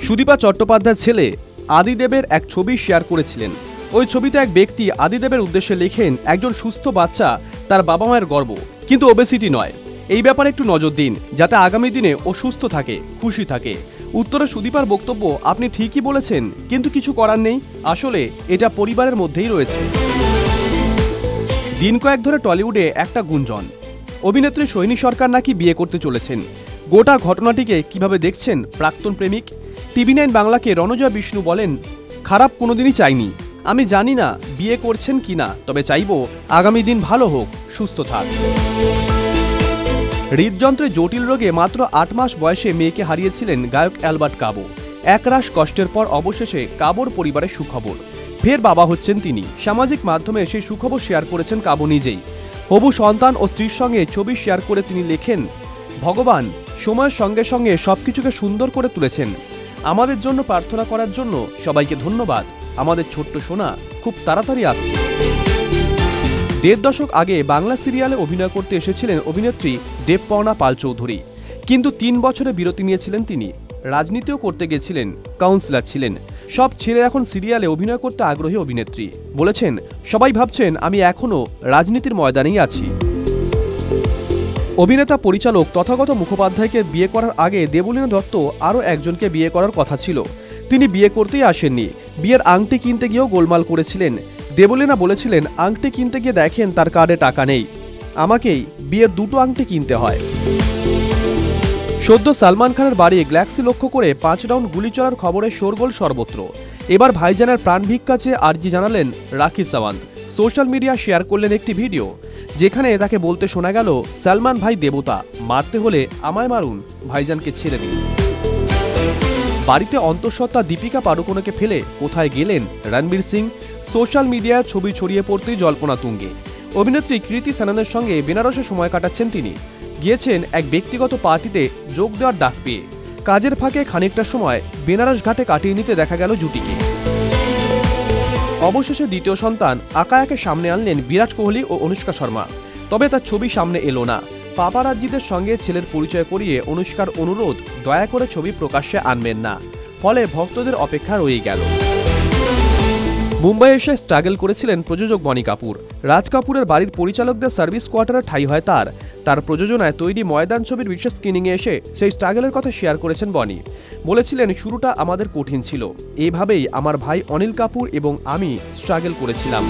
সুদীপা চট্টোপাধ্যায়ের ছেলে আদিদেবের এক ছবি শেয়ার করেছিলেন। ওই ছবিতে এক ব্যক্তি আদিদেবের উদ্দেশ্যে লেখেন, একজন সুস্থ বাচ্চা তার বাবা মায়ের গর্ব, কিন্তু ওবেসিটি নয়। এই ব্যাপারে একটু নজর দিন, যাতে আগামী দিনে ও সুস্থ থাকে, খুশি থাকে। উত্তরে সুদীপার বক্তব্য, আপনি ঠিকই বলেছেন, কিন্তু কিছু করার নেই। আসলে এটা পরিবারের মধ্যেই রয়েছে। দিন কয়েক ধরে টলিউডে একটা গুঞ্জন, অভিনেত্রী সোহিনী সরকার নাকি বিয়ে করতে চলেছেন। গোটা ঘটনাটিকে কিভাবে দেখছেন প্রাক্তন প্রেমিক? TV9 বাংলাকে রণজয় বিষ্ণু বলেন, খারাপ কোনোদিনই চাইনি। আমি জানি না বিয়ে করছেন কিনা, তবে চাইব আগামী দিন ভালো হোক, সুস্থ থাক। হৃদযন্ত্রের জটিল রোগে মাত্র 8 মাস বয়সে মেয়েকে হারিয়েছিলেন গায়ক অ্যালবার্ট কাবো। একরাশ কষ্টের পর অবশেষে কাবোর পরিবারের সুখবর, ফের বাবা হচ্ছেন তিনি। সামাজিক মাধ্যমে সেই সুখবর শেয়ার করেছেন কাবো নিজেই। হবু সন্তান ও স্ত্রীর সঙ্গে ছবি শেয়ার করে তিনি লেখেন, ভগবান সময়ের সঙ্গে সঙ্গে সবকিছুকে সুন্দর করে তুলেছেন। আমাদের জন্য প্রার্থনা করার জন্য সবাইকে ধন্যবাদ। আমাদের ছোট্ট সোনা খুব তাড়াতাড়ি আসছে। 1.5 দশক আগে বাংলা সিরিয়ালে অভিনয় করতে এসেছিলেন অভিনেত্রী দেবপর্ণা পাল চৌধুরী, কিন্তু 3 বছরে বিরতি নিয়েছিলেন তিনি। রাজনীতিও করতে গেছিলেন, কাউন্সিলর ছিলেন। সব ছেড়ে এখন সিরিয়ালে অভিনয় করতে আগ্রহী অভিনেত্রী। বলেছেন, সবাই ভাবছেন আমি এখনও রাজনীতির ময়দানেই আছি। অভিনেতা পরিচালক তথাগত মুখোপাধ্যায়কে বিয়ে করার আগে দেবলীনা দত্ত আরও একজনকে বিয়ে করার কথা ছিল। তিনি বিয়ে করতেই আসেননি, বিয়ের আংটি কিনতে গিয়েও গোলমাল করেছিলেন। দেবলীনা বলেছিলেন, আংটি কিনতে গিয়ে দেখেন তার কার্ডে টাকা নেই, আমাকেই বিয়ের 2টো আংটি কিনতে হয়। সদ্য সালমান খানের বাড়ি গ্যালাক্সি লক্ষ্য করে 5 রাউন্ড গুলি চলার খবরে শোরগোল সর্বত্র। এবার ভাইজানের প্রাণ ভিক্ষা চেয়ে আর্জি জানালেন রাখি সাওয়ান্ত। সোশ্যাল মিডিয়া শেয়ার করলেন একটি ভিডিও, যেখানে তাকে বলতে শোনা গেল, সালমান ভাই দেবতা, মারতে হলে আমায় মারুন, ভাইজানকে ছেড়ে দিন। বাড়িতে অন্তঃসত্ত্বা দীপিকা পাড়ুকোনকে ফেলে কোথায় গেলেন রণবীর সিং? সোশ্যাল মিডিয়ায় ছবি ছড়িয়ে পড়তেই জল্পনা তুঙ্গে। অভিনেত্রী কৃতি সাননের সঙ্গে বেনারসে সময় কাটাচ্ছেন তিনি। গিয়েছেন এক ব্যক্তিগত পার্টিতে যোগ দেওয়ার ডাক পেয়ে। কাজের ফাঁকে খানিকটা সময় বেনারস ঘাটে কাটিয়ে নিতে দেখা গেল জুটিকে। অবশেষে দ্বিতীয় সন্তান আকায়াকে সামনে আনলেন বিরাট কোহলি ও অনুষ্কা শর্মা। তবে তার ছবি সামনে এলো না। পাপারাজ্জিদের সঙ্গে ছেলের পরিচয় করিয়ে অনুষ্কার অনুরোধ, দয়া করে ছবি প্রকাশ্যে আনবেন না। ফলে ভক্তদের অপেক্ষা রয়ে গেল। মুম্বাই এসে স্ট্রাগল করেছিলেন প্রযোজক বনি কাপুর। রাজ কাপুরের বাড়ির পরিচালকদের সার্ভিস কোয়ার্টারে ঠাঁই হয় তার প্রযোজনায় তৈরি ময়দান ছবির বিশেষ স্ক্রিনিংয়ে এসে সেই স্ট্রাগলের কথা শেয়ার করেছেন বনি। বলেছিলেন, শুরুটা আমাদের কঠিন ছিল, এইভাবেই আমার ভাই অনিল কাপুর এবং আমি স্ট্রাগল করেছিলাম।